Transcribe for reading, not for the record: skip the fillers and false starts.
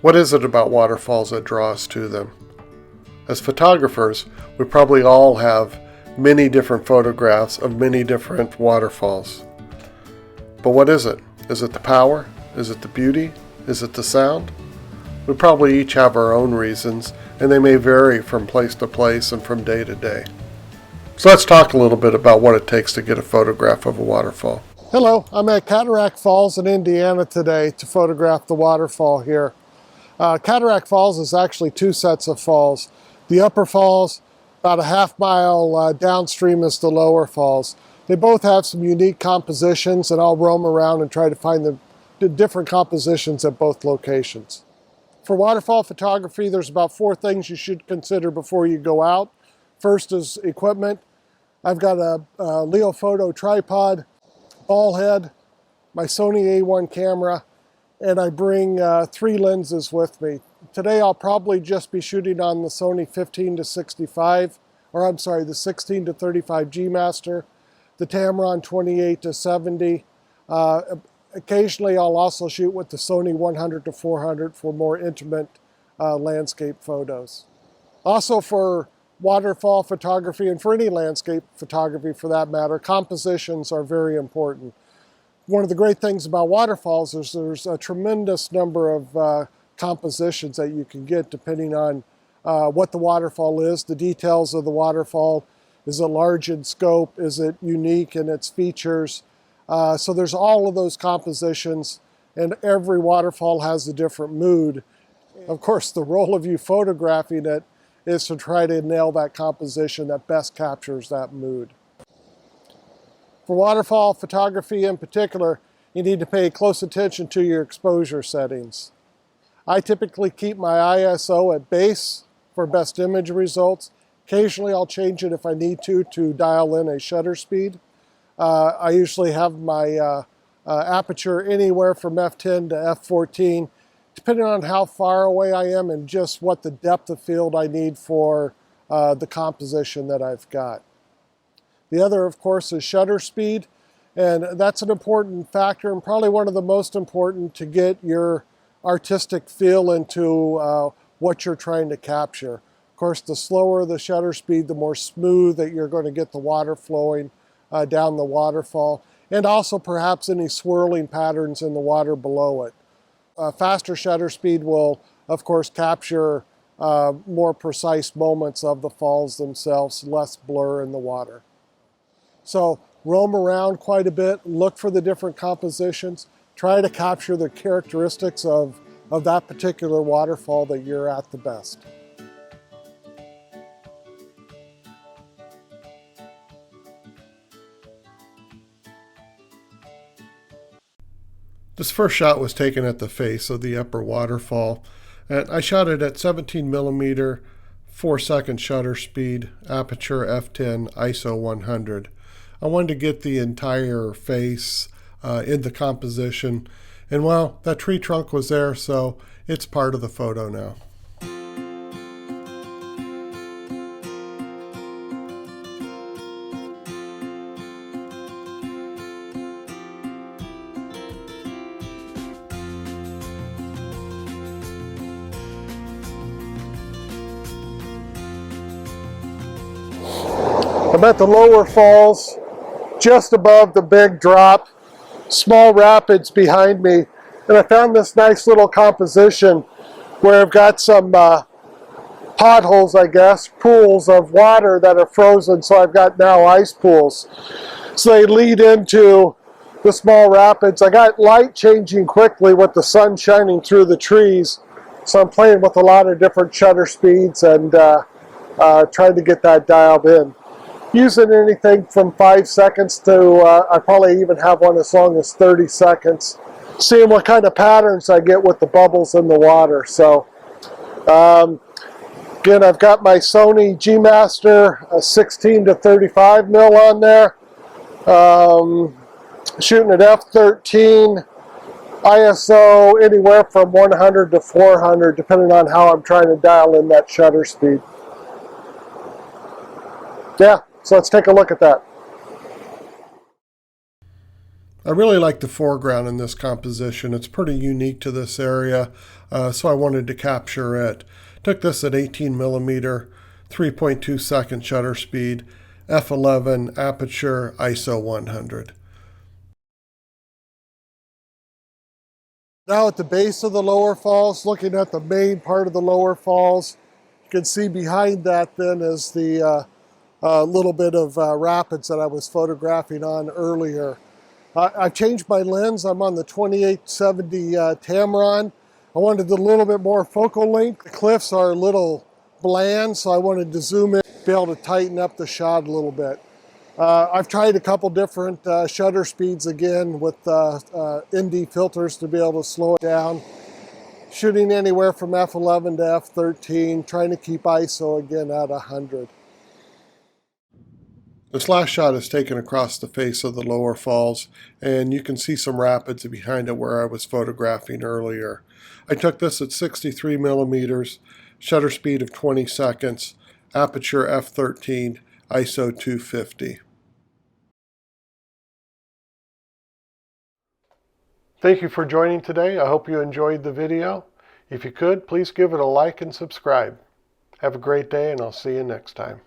What is it about waterfalls that draw us to them? As photographers, we probably all have many different photographs of many different waterfalls. But what is it? Is it the power? Is it the beauty? Is it the sound? We probably each have our own reasons, and they may vary from place to place and from day to day. So let's talk a little bit about what it takes to get a photograph of a waterfall. Hello, I'm at Cataract Falls in Indiana today to photograph the waterfall here. Cataract Falls is actually two sets of falls. The upper falls, about a half-mile downstream, is the lower falls. They both have some unique compositions, and I'll roam around and try to find the different compositions at both locations. For waterfall photography, there's about 4 things you should consider before you go out. First is equipment. I've got a Leophoto tripod, ball head, my Sony A1 camera, and I bring 3 lenses with me. Today I'll probably just be shooting on the Sony 15-65, or I'm sorry, the 16-35 G Master, the Tamron 28-70. Occasionally I'll also shoot with the Sony 100-400 for more intimate landscape photos. Also for waterfall photography, and for any landscape photography for that matter, compositions are very important. One of the great things about waterfalls is there's a tremendous number of compositions that you can get depending on what the waterfall is, the details of the waterfall. Is it large in scope? Is it unique in its features? So there's all of those compositions, and every waterfall has a different mood. Of course, the role of you photographing it is to try to nail that composition that best captures that mood. For waterfall photography in particular, you need to pay close attention to your exposure settings. I typically keep my ISO at base for best image results. Occasionally I'll change it if I need to dial in a shutter speed. I usually have my aperture anywhere from f10 to f14, depending on how far away I am and just what the depth of field I need for the composition that I've got. The other, of course, is shutter speed, and that's an important factor and probably one of the most important to get your artistic feel into what you're trying to capture. Of course, the slower the shutter speed, the more smooth that you're going to get the water flowing down the waterfall, and also perhaps any swirling patterns in the water below it. Faster shutter speed will, of course, capture more precise moments of the falls themselves, less blur in the water. So roam around quite a bit, look for the different compositions, try to capture the characteristics of that particular waterfall that you're at the best. This first shot was taken at the face of the upper waterfall, and I shot it at 17mm, 4-second shutter speed, aperture f10, ISO 100. I wanted to get the entire face in the composition, and well, that tree trunk was there, so it's part of the photo now. I'm at the lower falls, just above the big drop, small rapids behind me, and I found this nice little composition where I've got some potholes, I guess, pools of water that are frozen, so I've got now ice pools. So they lead into the small rapids. I got light changing quickly with the sun shining through the trees, so I'm playing with a lot of different shutter speeds and trying to get that dialed in. Using anything from 5 seconds to, I probably even have one as long as 30 seconds. Seeing what kind of patterns I get with the bubbles in the water. So, again, I've got my Sony G Master 16-35 mil on there. Shooting at f13, ISO anywhere from 100 to 400, depending on how I'm trying to dial in that shutter speed. Yeah. So let's take a look at that. I really like the foreground in this composition. It's pretty unique to this area, so I wanted to capture it. Took this at 18 millimeter, 3.2 second shutter speed, f11 aperture, ISO 100. Now at the base of the lower falls, looking at the main part of the lower falls, you can see behind that then is the little bit of rapids that I was photographing on earlier. I've changed my lens. I'm on the 2870 Tamron. I wanted a little bit more focal length. The cliffs are a little bland, so I wanted to zoom in, be able to tighten up the shot a little bit. I've tried a couple different shutter speeds again with ND filters to be able to slow it down. Shooting anywhere from f11 to f13, trying to keep ISO again at 100. This last shot is taken across the face of the lower falls, and you can see some rapids behind it where I was photographing earlier. I took this at 63 millimeters, shutter speed of 20 seconds, aperture f13, ISO 250. Thank you for joining today. I hope you enjoyed the video. If you could, please give it a like and subscribe. Have a great day, and I'll see you next time.